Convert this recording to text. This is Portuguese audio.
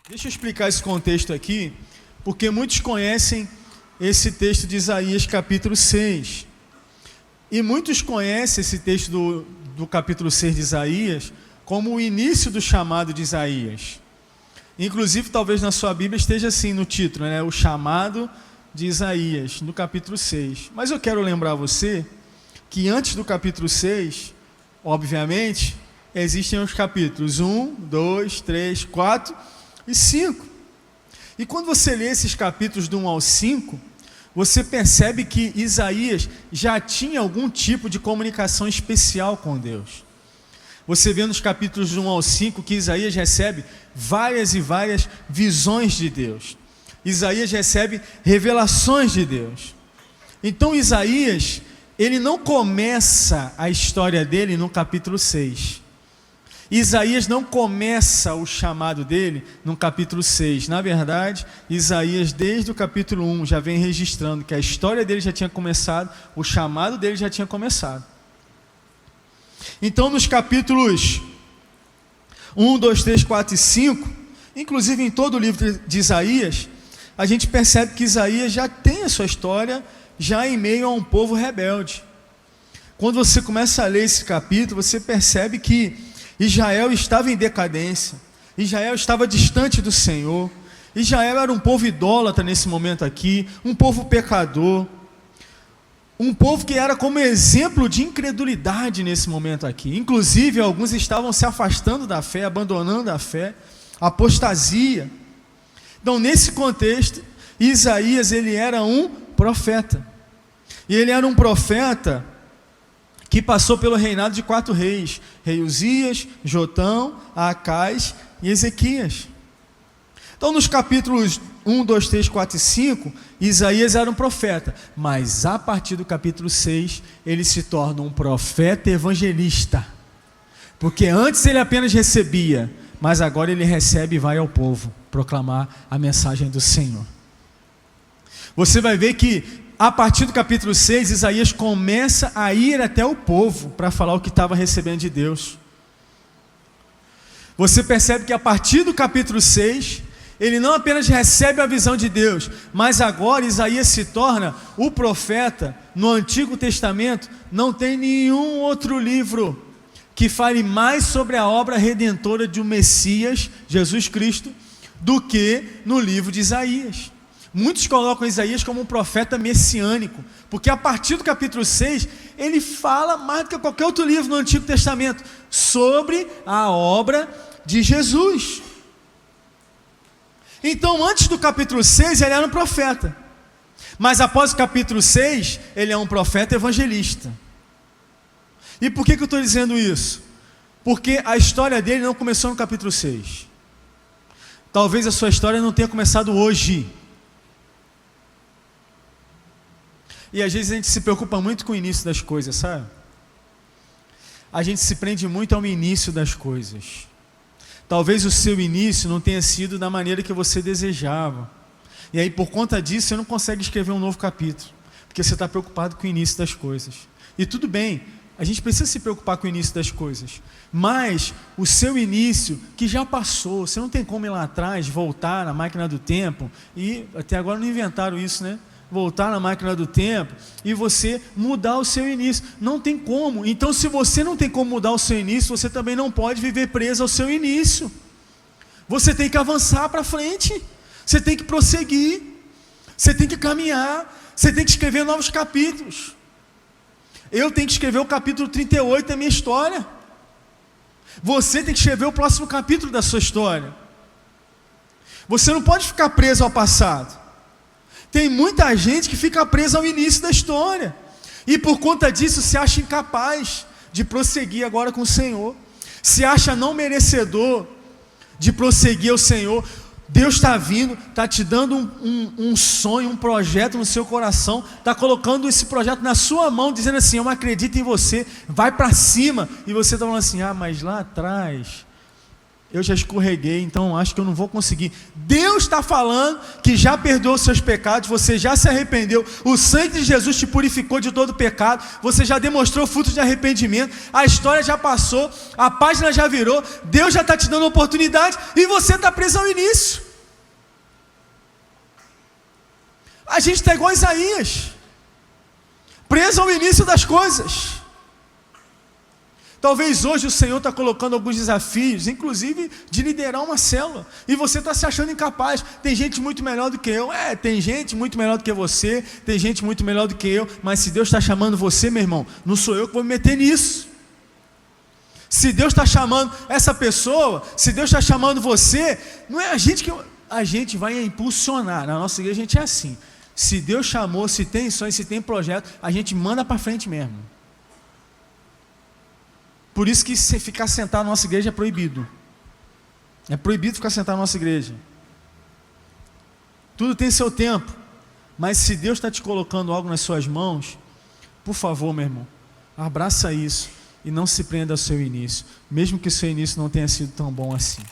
Deixa eu explicar esse contexto aqui, porque muitos conhecem esse texto de Isaías capítulo 6. E muitos conhecem esse texto do capítulo 6 de Isaías como o início do chamado de Isaías. Inclusive, talvez na sua Bíblia esteja assim no título, né? O chamado de Isaías, no capítulo 6. Mas eu quero lembrar você que antes do capítulo 6, obviamente, existem os capítulos 1, 2, 3, 4 e 5. E quando você lê esses capítulos do 1 ao 5, você percebe que Isaías já tinha algum tipo de comunicação especial com Deus. Você vê nos capítulos 1 ao 5 que Isaías recebe várias e várias visões de Deus. Isaías recebe revelações de Deus. Então Isaías, ele não começa a história dele no capítulo 6. Isaías não começa o chamado dele no capítulo 6. Na verdade, Isaías, desde o capítulo 1, já vem registrando que a história dele já tinha começado, o chamado dele já tinha começado. Então, nos capítulos 1, 2, 3, 4 e 5, inclusive em todo o livro de Isaías, a gente percebe que Isaías já tem a sua história já em meio a um povo rebelde. Quando você começa a ler esse capítulo, você percebe que Israel estava em decadência, Israel estava distante do Senhor, Israel era um povo idólatra nesse momento aqui, um povo pecador, um povo que era como exemplo de incredulidade nesse momento aqui. Inclusive, alguns estavam se afastando da fé, abandonando a fé, apostasia. Então, nesse contexto, Isaías, ele era um profeta. E ele era um profeta que passou pelo reinado de 4 reis: rei Uzias, Jotão, Acais e Ezequias. Então, nos capítulos 1, 2, 3, 4 e 5, Isaías era um profeta, mas a partir do capítulo 6, ele se torna um profeta evangelista, porque antes ele apenas recebia, mas agora ele recebe e vai ao povo proclamar a mensagem do Senhor. Você vai ver que a partir do capítulo 6, Isaías começa a ir até o povo para falar o que estava recebendo de Deus. Você percebe que a partir do capítulo 6, ele não apenas recebe a visão de Deus, mas agora Isaías se torna o profeta. No Antigo Testamento não tem nenhum outro livro que fale mais sobre a obra redentora de um Messias, Jesus Cristo, do que no livro de Isaías. Muitos colocam Isaías como um profeta messiânico, porque a partir do capítulo 6, ele fala mais do que qualquer outro livro no Antigo Testamento sobre a obra de Jesus. Então, antes do capítulo 6, ele era um profeta, mas após o capítulo 6, ele é um profeta evangelista. E por que eu estou dizendo isso? Porque a história dele não começou no capítulo 6. Talvez a sua história não tenha começado hoje. E às vezes a gente se preocupa muito com o início das coisas, sabe? A gente se prende muito ao início das coisas. Talvez o seu início não tenha sido da maneira que você desejava. E aí, por conta disso, você não consegue escrever um novo capítulo, porque você está preocupado com o início das coisas. E tudo bem, a gente precisa se preocupar com o início das coisas. Mas o seu início, que já passou, você não tem como ir lá atrás, voltar na máquina do tempo, e até agora não inventaram isso, né? Voltar na máquina do tempo e você mudar o seu início. Não tem como. Então, se você não tem como mudar o seu início, você também não pode viver preso ao seu início. Você tem que avançar para frente. Você tem que prosseguir. Você tem que caminhar. Você tem que escrever novos capítulos. Eu tenho que escrever o capítulo 38 da minha história. Você tem que escrever o próximo capítulo da sua história. Você não pode ficar preso ao passado. Tem muita gente que fica presa ao início da história, e por conta disso se acha incapaz de prosseguir agora com o Senhor, se acha não merecedor de prosseguir ao Senhor. Deus está vindo, está te dando um sonho, um projeto no seu coração, está colocando esse projeto na sua mão, dizendo assim: eu acredito em você, vai para cima. E você está falando assim: mas lá atrás eu já escorreguei, então acho que eu não vou conseguir. Deus está falando que já perdoou os seus pecados, você já se arrependeu, o sangue de Jesus te purificou de todo pecado, você já demonstrou frutos de arrependimento, a história já passou, a página já virou, Deus já está te dando oportunidade e você está preso ao início. A gente está igual a Isaías, preso ao início das coisas. Talvez hoje o Senhor está colocando alguns desafios, inclusive de liderar uma célula, e você está se achando incapaz. Tem gente muito melhor do que eu, tem gente muito melhor do que você, tem gente muito melhor do que eu, mas se Deus está chamando você, meu irmão, não sou eu que vou me meter nisso. Se Deus está chamando essa pessoa, se Deus está chamando você, não é a gente que... A gente vai impulsionar, na nossa igreja a gente é assim, se Deus chamou, se tem sonho, se tem projeto, a gente manda para frente mesmo. Por isso que se ficar sentado na nossa igreja é proibido. É proibido ficar sentado na nossa igreja. Tudo tem seu tempo. Mas se Deus está te colocando algo nas suas mãos, por favor, meu irmão, abraça isso e não se prenda ao seu início, mesmo que o seu início não tenha sido tão bom assim.